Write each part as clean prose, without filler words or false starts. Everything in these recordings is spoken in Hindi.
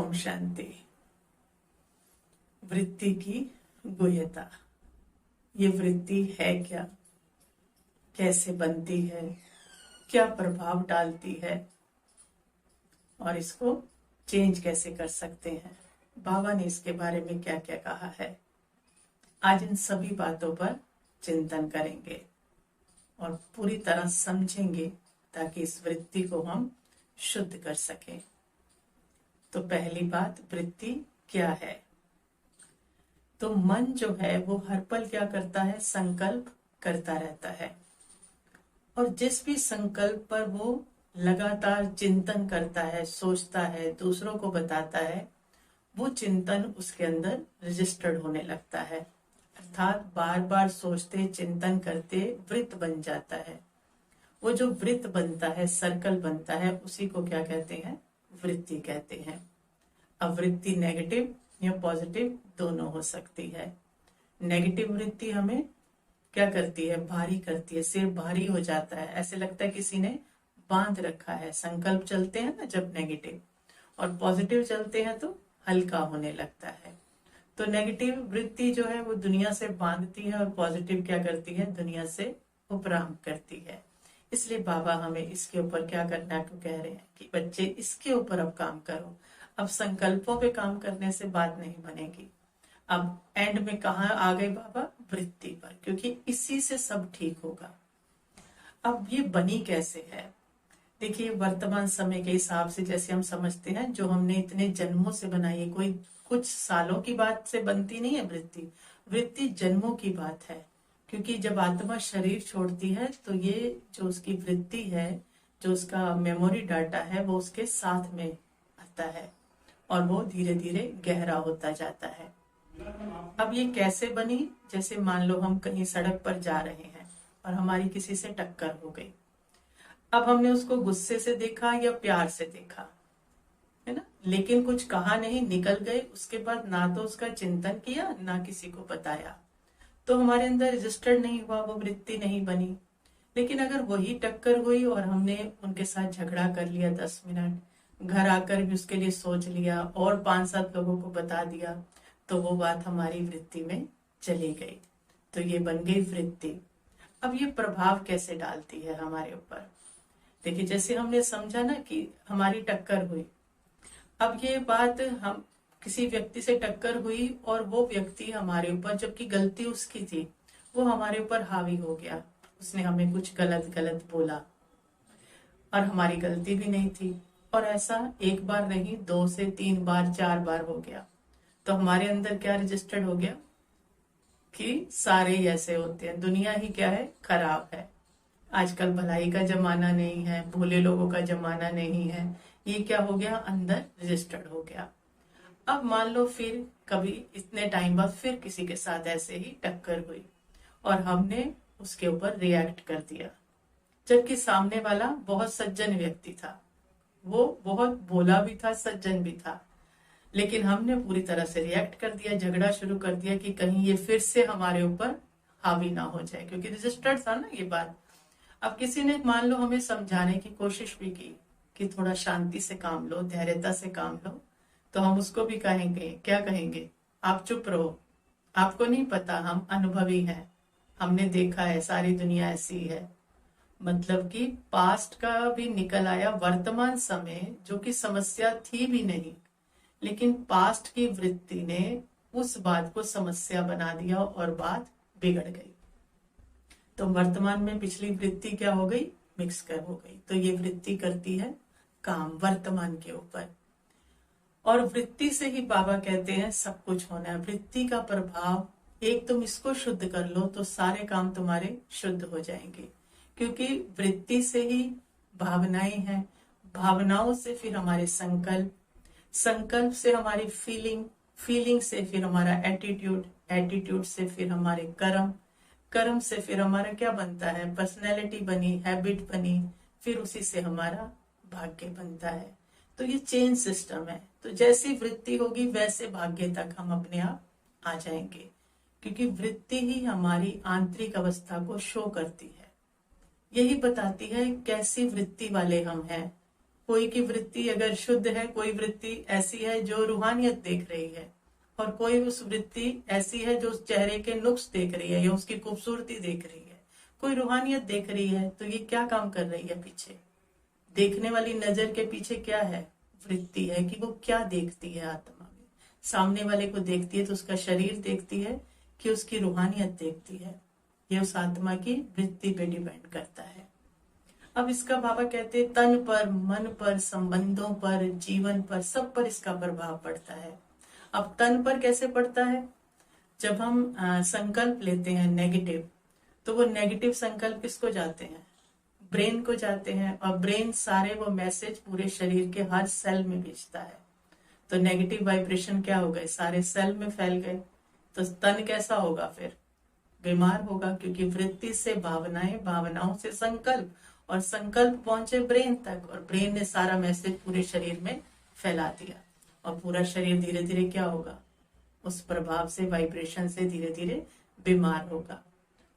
ओम शांति। वृत्ति की गुह्यता। ये वृत्ति है क्या, कैसे बनती है, क्या प्रभाव डालती है और इसको चेंज कैसे कर सकते हैं, बाबा ने इसके बारे में क्या क्या कहा है। आज इन सभी बातों पर चिंतन करेंगे और पूरी तरह समझेंगे ताकि इस वृत्ति को हम शुद्ध कर सकें। तो पहली बात, वृत्ति क्या है। तो मन जो है वो हर पल क्या करता है, संकल्प करता रहता है और जिस भी संकल्प पर वो लगातार चिंतन करता है, सोचता है, दूसरों को बताता है, वो चिंतन उसके अंदर रजिस्टर्ड होने लगता है। अर्थात बार बार सोचते चिंतन करते वृत्त बन जाता है। वो जो वृत्त बनता है, सर्कल बनता है, उसी को क्या कहते हैं, वृत्ति कहते हैं। अब वृत्ति नेगेटिव या पॉजिटिव दोनों हो सकती है। नेगेटिव वृत्ति हमें क्या करती है, भारी करती है, सिर भारी हो जाता है, ऐसे लगता है किसी ने बांध रखा है। संकल्प चलते हैं ना जब नेगेटिव, और पॉजिटिव चलते हैं तो हल्का होने लगता है। तो नेगेटिव वृत्ति जो है वो दुनिया से बांधती है और पॉजिटिव क्या करती है, दुनिया से उपराम करती है। इसलिए बाबा हमें इसके ऊपर क्या करना को कह रहे हैं कि बच्चे इसके ऊपर अब काम करो। अब संकल्पों पे काम करने से बात नहीं बनेगी। अब एंड में कहाँ आ गए बाबा, वृत्ति पर, क्योंकि इसी से सब ठीक होगा। अब ये बनी कैसे है, देखिए वर्तमान समय के हिसाब से जैसे हम समझते हैं, जो हमने इतने जन्मों से बनाई है, कोई कुछ सालों की बात से बनती नहीं है वृत्ति। वृत्ति जन्मों की बात है, क्योंकि जब आत्मा शरीर छोड़ती है तो ये जो उसकी वृत्ति है, जो उसका मेमोरी डाटा है, वो उसके साथ में आता है और वो धीरे धीरे गहरा होता जाता है। अब ये कैसे बनी, जैसे मान लो हम कहीं सड़क पर जा रहे हैं और हमारी किसी से टक्कर हो गई। अब हमने उसको गुस्से से देखा या प्यार से देखा, है ना, लेकिन कुछ कहा नहीं, निकल गए। उसके बाद ना तो उसका चिंतन किया ना किसी को बताया, तो हमारे अंदर रजिस्टर्ड नहीं हुआ, वो वृत्ति नहीं बनी। लेकिन अगर वही टक्कर हुई और हमने उनके साथ झगड़ा कर लिया 10 मिनट, घर आकर भी उसके लिए सोच लिया और 5-7 लोगों को बता दिया, तो वो बात हमारी वृत्ति में चली गई, तो ये बन गई वृत्ति। अब ये प्रभाव कैसे डालती है हमारे ऊपर, देखिए जैसे हमने समझा ना कि हमारी टक्कर हुई। अब ये बात, हम किसी व्यक्ति से टक्कर हुई और वो व्यक्ति हमारे ऊपर, जबकि गलती उसकी थी, वो हमारे ऊपर हावी हो गया। उसने हमें कुछ गलत गलत बोला और हमारी गलती भी नहीं थी, और ऐसा एक बार नहीं, 2 से 3 बार 4 बार हो गया। तो हमारे अंदर क्या रजिस्टर्ड हो गया कि सारे ही ऐसे होते हैं, दुनिया ही क्या है, खराब है। आजकल भलाई का जमाना नहीं है, भोले लोगों का जमाना नहीं है। ये क्या हो गया, अंदर रजिस्टर्ड हो गया। अब मान लो फिर कभी इतने टाइम बाद फिर किसी के साथ ऐसे ही टक्कर हुई और हमने उसके ऊपर रिएक्ट कर दिया, जबकि सामने वाला बहुत सज्जन व्यक्ति था, वो बहुत भोला भी था, सज्जन भी था, लेकिन हमने पूरी तरह से रिएक्ट कर दिया, झगड़ा शुरू कर दिया कि कहीं ये फिर से हमारे ऊपर हावी ना हो जाए, क्योंकि रजिस्टर्ड था ना ये बात। अब किसी ने मान लो हमें समझाने की कोशिश भी की कि थोड़ा शांति से काम लो, धैर्यता से काम लो, तो हम उसको भी कहेंगे, क्या कहेंगे, आप चुप रहो, आपको नहीं पता, हम अनुभवी हैं, हमने देखा है, सारी दुनिया ऐसी है। मतलब कि पास्ट का भी निकल आया वर्तमान समय, जो कि समस्या थी भी नहीं, लेकिन पास्ट की वृत्ति ने उस बात को समस्या बना दिया और बात बिगड़ गई। तो वर्तमान में पिछली वृत्ति क्या हो गई, मिक्स कर हो गई। तो ये वृत्ति करती है काम वर्तमान के ऊपर, और वृत्ति से ही बाबा कहते हैं सब कुछ होना है। वृत्ति का प्रभाव, एक तुम इसको शुद्ध कर लो तो सारे काम तुम्हारे शुद्ध हो जाएंगे, क्योंकि वृत्ति से ही भावनाएं हैं, भावनाओं से फिर हमारे संकल्प, संकल्प से हमारी फीलिंग, फीलिंग से फिर हमारा एटीट्यूड, एटीट्यूड से फिर हमारे कर्म, कर्म से फिर हमारा क्या बनता है, पर्सनैलिटी बनी, हैबिट बनी, फिर उसी से हमारा भाग्य बनता है। तो ये चेन सिस्टम है। तो जैसी वृत्ति होगी वैसे भाग्य तक हम अपने आप आ जाएंगे, क्योंकि वृत्ति ही हमारी आंतरिक अवस्था को शो करती है, यही बताती है कैसी वृत्ति वाले हम हैं। कोई की वृत्ति अगर शुद्ध है, कोई वृत्ति ऐसी है जो रूहानियत देख रही है, और कोई उस वृत्ति ऐसी है जो उस चेहरे के नुक्स देख रही है या उसकी खूबसूरती देख रही है, कोई रूहानियत देख रही है। तो ये क्या काम कर रही है पीछे? देखने वाली नजर के पीछे क्या है? वृत्ति है कि वो क्या देखती है आत्मा में। सामने वाले को देखती है तो उसका शरीर देखती है कि उसकी रूहानियत देखती है, ये उस आत्मा की वृत्ति पे डिपेंड करता है। अब इसका बाबा कहते हैं तन पर, मन पर, संबंधों पर, जीवन पर, सब पर इसका प्रभाव पड़ता है। अब तन पर कैसे पड़ता है? जब हम संकल्प लेते हैं नेगेटिव, तो वो नेगेटिव संकल्प किसको जाते हैं? ब्रेन को जाते हैं, और ब्रेन सारे वो मैसेज पूरे शरीर के हर सेल में भेजता है। तो नेगेटिव वाइब्रेशन क्या हो गए? सारे सेल में फैल गए। तो तन कैसा होगा? फिर बीमार होगा, क्योंकि वृत्ति से भावनाएं, भावनाओं से संकल्प, और संकल्प पहुंचे ब्रेन तक, और ब्रेन ने सारा मैसेज पूरे शरीर में फैला दिया, और पूरा शरीर धीरे धीरे क्या होगा? उस प्रभाव से, वाइब्रेशन से धीरे धीरे बीमार होगा।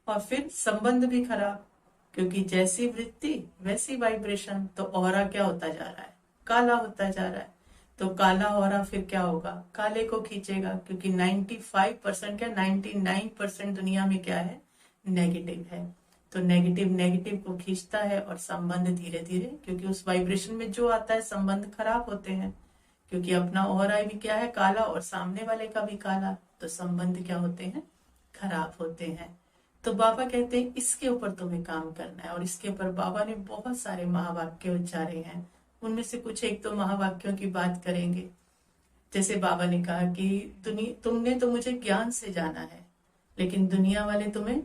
और फिर संबंध भी खराब, क्योंकि जैसी वृत्ति वैसी वाइब्रेशन। तो ऑरा क्या होता जा रहा है? काला होता जा रहा है। तो काला ऑरा फिर क्या होगा? काले को खींचेगा, क्योंकि 95% क्या 99% दुनिया में क्या है? नेगेटिव है। तो नेगेटिव नेगेटिव को खींचता है, और संबंध धीरे धीरे, क्योंकि उस वाइब्रेशन में जो आता है संबंध खराब होते हैं, क्योंकि अपना ऑरा भी क्या है? काला, और सामने वाले का भी काला। तो संबंध क्या होते हैं? खराब होते हैं। तो बाबा कहते हैं इसके ऊपर तुम्हें काम करना है, और इसके ऊपर बाबा ने बहुत सारे महावाक्य उच्चारे हैं। उनमें से कुछ एक तो महावाक्यों की बात करेंगे। जैसे बाबा ने कहा कि तुमने तो मुझे ज्ञान से जाना है, लेकिन दुनिया वाले तुम्हें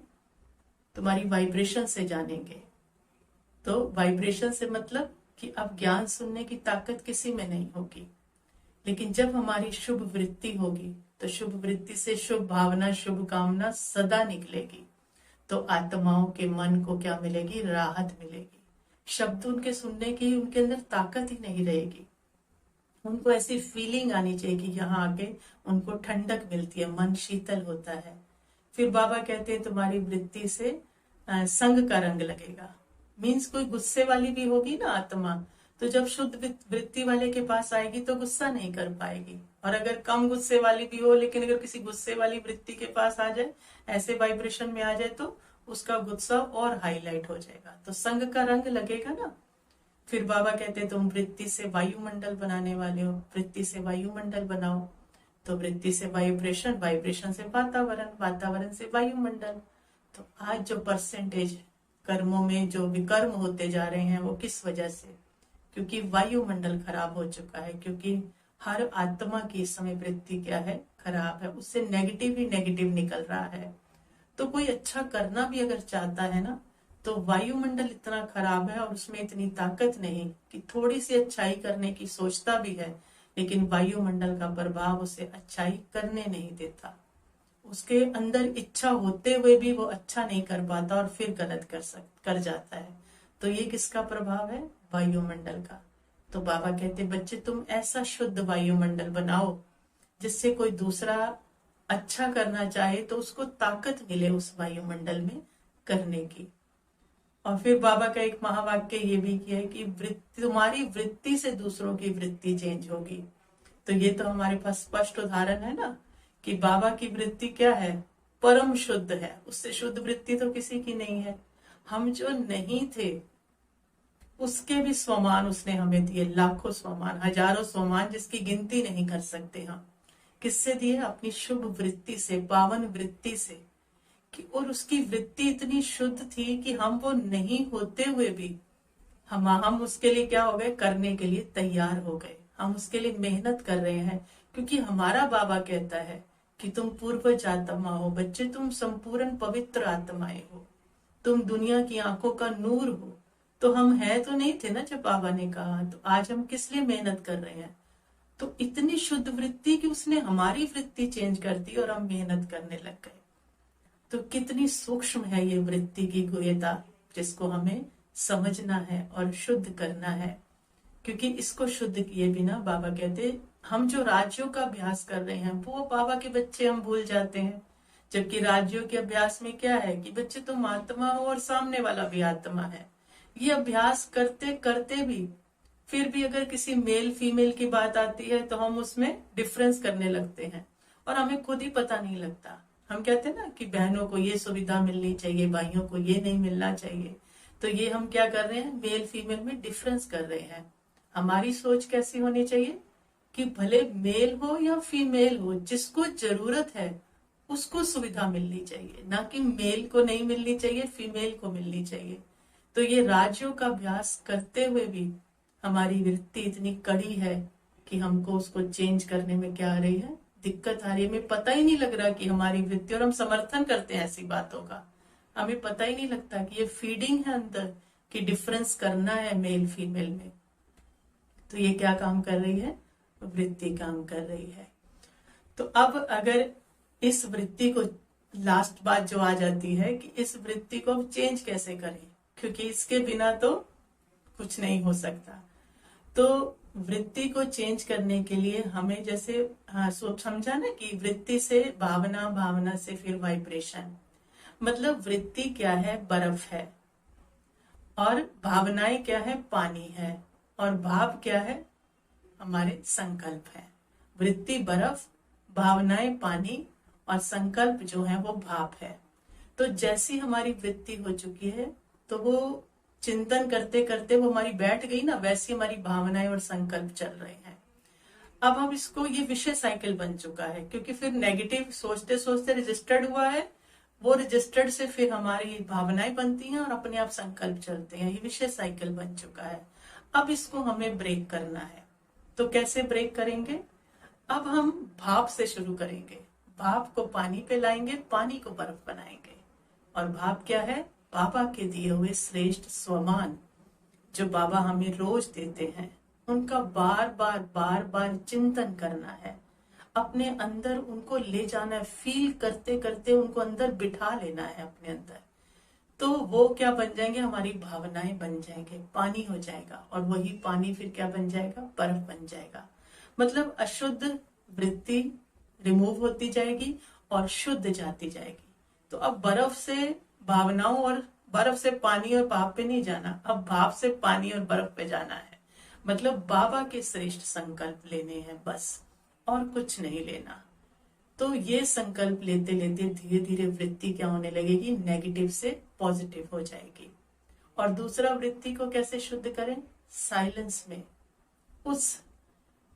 तुम्हारी वाइब्रेशन से जानेंगे। तो वाइब्रेशन से मतलब कि अब ज्ञान सुनने की ताकत किसी में नहीं होगी, लेकिन जब हमारी शुभ वृत्ति होगी, तो शुभ वृत्ति से शुभ भावना, शुभ कामना सदा निकलेगी। तो आत्माओं के मन को क्या मिलेगी? राहत मिलेगी। शब्द उनके सुनने की उनके अंदर ताकत ही नहीं रहेगी। उनको ऐसी फीलिंग आनी चाहिए कि यहाँ आके उनको ठंडक मिलती है, मन शीतल होता है। फिर बाबा कहते हैं तुम्हारी वृत्ति से संग का रंग लगेगा। मीन्स कोई गुस्से वाली भी होगी ना आत्मा, तो जब शुद्ध वृत्ति वाले के पास आएगी तो गुस्सा नहीं कर पाएगी। और अगर कम गुस्से वाली भी हो, लेकिन अगर किसी गुस्से वाली वृत्ति के पास आ जाए, ऐसे वाइब्रेशन में आ जाए, तो उसका गुस्सा और हाईलाइट हो जाएगा। तो संग का रंग लगेगा ना। फिर बाबा कहते हैं तुम वृत्ति से वायुमंडल बनाने वाले हो, वृत्ति से वायुमंडल बनाओ। तो वृत्ति से वाइब्रेशन, वाइब्रेशन से वातावरण, वातावरण से वायुमंडल। तो आज जो परसेंटेज कर्मों में जो विकर्म होते जा रहे हैं, वो किस वजह से? क्योंकि वायुमंडल खराब हो चुका है, क्योंकि हर आत्मा की इस समय वृत्ति क्या है? खराब है। उससे नेगेटिव ही नेगेटिव निकल रहा है। तो कोई अच्छा करना भी अगर चाहता है ना, तो वायुमंडल इतना खराब है और उसमें इतनी ताकत नहीं कि थोड़ी सी अच्छाई करने की सोचता भी है, लेकिन वायुमंडल का प्रभाव उसे अच्छाई करने नहीं देता। उसके अंदर इच्छा होते हुए भी वो अच्छा नहीं कर पाता, और फिर गलत कर जाता है। तो ये किसका प्रभाव है? वायुमंडल का। तो बाबा कहते बच्चे तुम ऐसा शुद्ध वायुमंडल बनाओ जिससे कोई दूसरा अच्छा करना चाहे तो उसको ताकत मिले उस वायुमंडल में करने की। और फिर बाबा का एक महावाक्य ये भी किया है कि तुम्हारी वृत्ति से दूसरों की वृत्ति चेंज होगी। तो ये तो हमारे पास स्पष्ट उदाहरण है ना कि बाबा की वृत्ति क्या है? परम शुद्ध है। उससे शुद्ध वृत्ति तो किसी की नहीं है। हम जो नहीं थे उसके भी स्वमान उसने हमें दिए, लाखों स्वमान, हजारों स्वमान, जिसकी गिनती नहीं कर सकते हम। किससे दिए? अपनी शुभ वृत्ति से, पावन वृत्ति से। और उसकी वृत्ति इतनी शुद्ध थी कि हम वो नहीं होते हुए भी हम उसके लिए क्या हो गए? करने के लिए तैयार हो गए। हम उसके लिए मेहनत कर रहे हैं, क्योंकि हमारा बाबा कहता है कि तुम पूर्वज आत्मा हो बच्चे, तुम संपूर्ण पवित्र आत्माएं हो, तुम दुनिया की आंखों का नूर हो। तो हम है तो नहीं थे ना जब बाबा ने कहा, तो आज हम किस लिए मेहनत कर रहे हैं? तो इतनी शुद्ध वृत्ति कि उसने हमारी वृत्ति चेंज कर दी और हम मेहनत करने लग गए। तो कितनी सूक्ष्म है ये वृत्ति की गुह्यता, जिसको हमें समझना है और शुद्ध करना है। क्योंकि इसको शुद्ध किए बिना बाबा कहते हम जो राज्यों का अभ्यास कर रहे हैं वो बाबा के बच्चे हम भूल जाते हैं। जबकि राज्यों के अभ्यास में क्या है कि बच्चे तुम आत्मा हो और सामने वाला भी आत्मा है। ये अभ्यास करते करते भी फिर भी अगर किसी मेल फीमेल की बात आती है तो हम उसमें डिफरेंस करने लगते हैं और हमें खुद ही पता नहीं लगता। हम कहते हैं ना कि बहनों को ये सुविधा मिलनी चाहिए, भाइयों को ये नहीं मिलना चाहिए। तो ये हम क्या कर रहे हैं, मेल फीमेल में डिफरेंस कर रहे हैं। हमारी सोच कैसी होनी चाहिए कि भले मेल हो या फीमेल हो, जिसको जरूरत है उसको सुविधा मिलनी चाहिए, ना कि मेल को नहीं मिलनी चाहिए, फीमेल को मिलनी चाहिए। तो ये राज्यों का अभ्यास करते हुए भी हमारी वृत्ति इतनी कड़ी है कि हमको उसको चेंज करने में क्या आ रही है, दिक्कत आ रही है। हमें पता ही नहीं लग रहा कि हमारी वृत्ति, और हम समर्थन करते हैं ऐसी बातों का, हमें पता ही नहीं लगता कि ये फीडिंग है अंदर कि डिफरेंस करना है मेल फीमेल में। तो ये क्या काम कर रही है, वृत्ति काम कर रही है। तो अब अगर इस वृत्ति को, लास्ट बात जो आ जाती है कि इस वृत्ति को अब चेंज कैसे करें, क्योंकि इसके बिना तो कुछ नहीं हो सकता। तो वृत्ति को चेंज करने के लिए हमें जैसे समझा ना कि वृत्ति से भावना, भावना से फिर वाइब्रेशन। मतलब वृत्ति क्या है, बर्फ है, और भावनाएं क्या है, पानी है, और भाव क्या है, हमारे संकल्प है। वृत्ति बर्फ, भावनाएं पानी, और संकल्प जो है वो भाप है। तो जैसी हमारी वृत्ति हो चुकी है, तो वो चिंतन करते करते वो हमारी बैठ गई ना, वैसी हमारी भावनाएं और संकल्प चल रहे हैं। अब हम इसको, ये विषय साइकिल बन चुका है, क्योंकि फिर नेगेटिव सोचते सोचते रजिस्टर्ड हुआ है, वो रजिस्टर्ड से फिर हमारी भावनाएं बनती हैं और अपने आप संकल्प चलते हैं। ये विषय साइकिल बन चुका है। अब इसको हमें ब्रेक करना है। तो कैसे ब्रेक करेंगे, अब हम भाप से शुरू करेंगे। भाप को पानी पे लाएंगे, पानी को बर्फ बनाएंगे। और भाप क्या है, बाबा के दिए हुए श्रेष्ठ स्वमान, जो बाबा हमें रोज देते हैं, उनका बार बार चिंतन करना है, अपने अंदर उनको ले जाना है, फील करते करते उनको अंदर बिठा लेना है अपने अंदर। तो वो क्या बन जाएंगे, हमारी भावनाएं बन जाएंगे, पानी हो जाएगा, और वही पानी फिर क्या बन जाएगा, बर्फ बन जाएगा। मतलब अशुद्ध वृत्ति रिमूव होती जाएगी और शुद्ध जाती जाएगी। तो अब बर्फ से भावनाओं, और बर्फ से पानी और भाप पे नहीं जाना, अब भाप से पानी और बर्फ पे जाना है। मतलब बाबा के श्रेष्ठ संकल्प लेने हैं बस, और कुछ नहीं लेना। तो ये संकल्प लेते लेते धीरे धीरे वृत्ति क्या होने लगेगी, नेगेटिव से पॉजिटिव हो जाएगी। और दूसरा, वृत्ति को कैसे शुद्ध करें, साइलेंस में, उस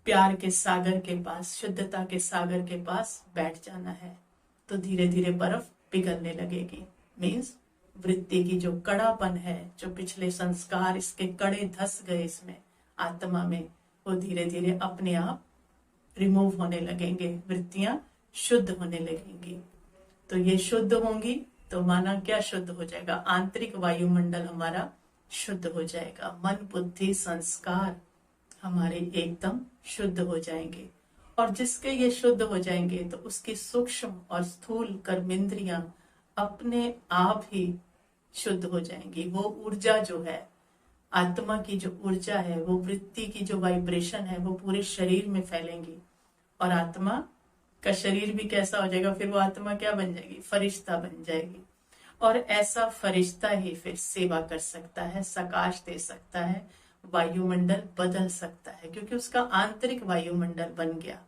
प्यार के सागर के पास, शुद्धता के सागर के पास बैठ जाना है। तो धीरे धीरे बर्फ पिघलने लगेगी। मीन्स वृत्ति की जो कड़ापन है, जो पिछले संस्कार इसके कड़े धस गए इसमें आत्मा में, वो धीरे धीरे अपने आप रिमूव होने लगेंगे, वृत्तियां शुद्ध होने लगेंगी। तो ये शुद्ध होंगी तो माना क्या शुद्ध हो जाएगा, आंतरिक वायुमंडल हमारा शुद्ध हो जाएगा, मन बुद्धि संस्कार हमारे एकदम शुद्ध हो जाएंगे। और जिसके ये शुद्ध हो जाएंगे तो उसकी सूक्ष्म और स्थूल कर्मेंद्रियां अपने आप ही शुद्ध हो जाएंगी। वो ऊर्जा जो है, आत्मा की जो ऊर्जा है, वो वृत्ति की जो वाइब्रेशन है, वो पूरे शरीर में फैलेंगी। और आत्मा का शरीर भी कैसा हो जाएगा, फिर वो आत्मा क्या बन जाएगी, फरिश्ता बन जाएगी। और ऐसा फरिश्ता ही फिर सेवा कर सकता है, सकाश दे सकता है, वायुमंडल बदल सकता है, क्योंकि उसका आंतरिक वायुमंडल बन गया।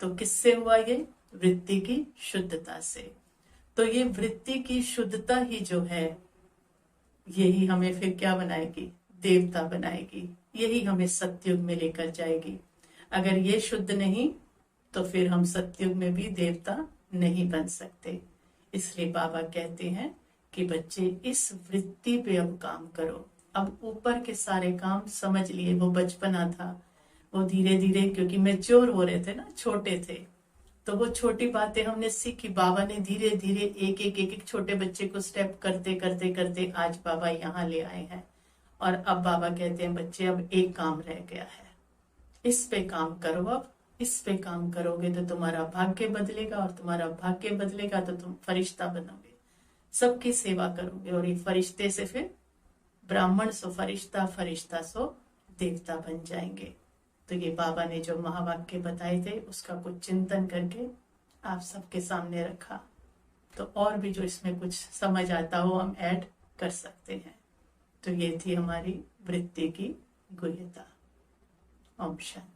तो किससे हुआ ये, वृत्ति की शुद्धता से। तो ये वृत्ति की शुद्धता ही जो है, यही हमें फिर क्या बनाएगी, देवता बनाएगी। यही हमें सतयुग में लेकर जाएगी। अगर ये शुद्ध नहीं तो फिर हम सतयुग में भी देवता नहीं बन सकते। इसलिए बाबा कहते हैं कि बच्चे इस वृत्ति पे अब काम करो। अब ऊपर के सारे काम समझ लिए, वो बचपना था, वो धीरे धीरे क्योंकि मैच्योर हो रहे थे ना, छोटे थे, तो वो छोटी बातें हमने सीखी। बाबा ने धीरे धीरे एक छोटे बच्चे को स्टेप करते करते करते आज बाबा यहाँ ले आए हैं। और अब बाबा कहते हैं बच्चे अब एक काम रह गया है, इस पे काम करो। अब इस पे काम करोगे तो तुम्हारा भाग्य बदलेगा, और तुम्हारा भाग्य बदलेगा तो तुम फरिश्ता बनोगे, सबकी सेवा करोगे। और ये फरिश्ते से फिर ब्राह्मण सो फरिश्ता, फरिश्ता सो देवता बन जाएंगे। तो ये बाबा ने जो महावाक्य बताए थे उसका कुछ चिंतन करके आप सबके सामने रखा। तो और भी जो इसमें कुछ समझ आता हो हम ऐड कर सकते हैं। तो ये थी हमारी वृत्ति की गुह्यता। ओम शांति।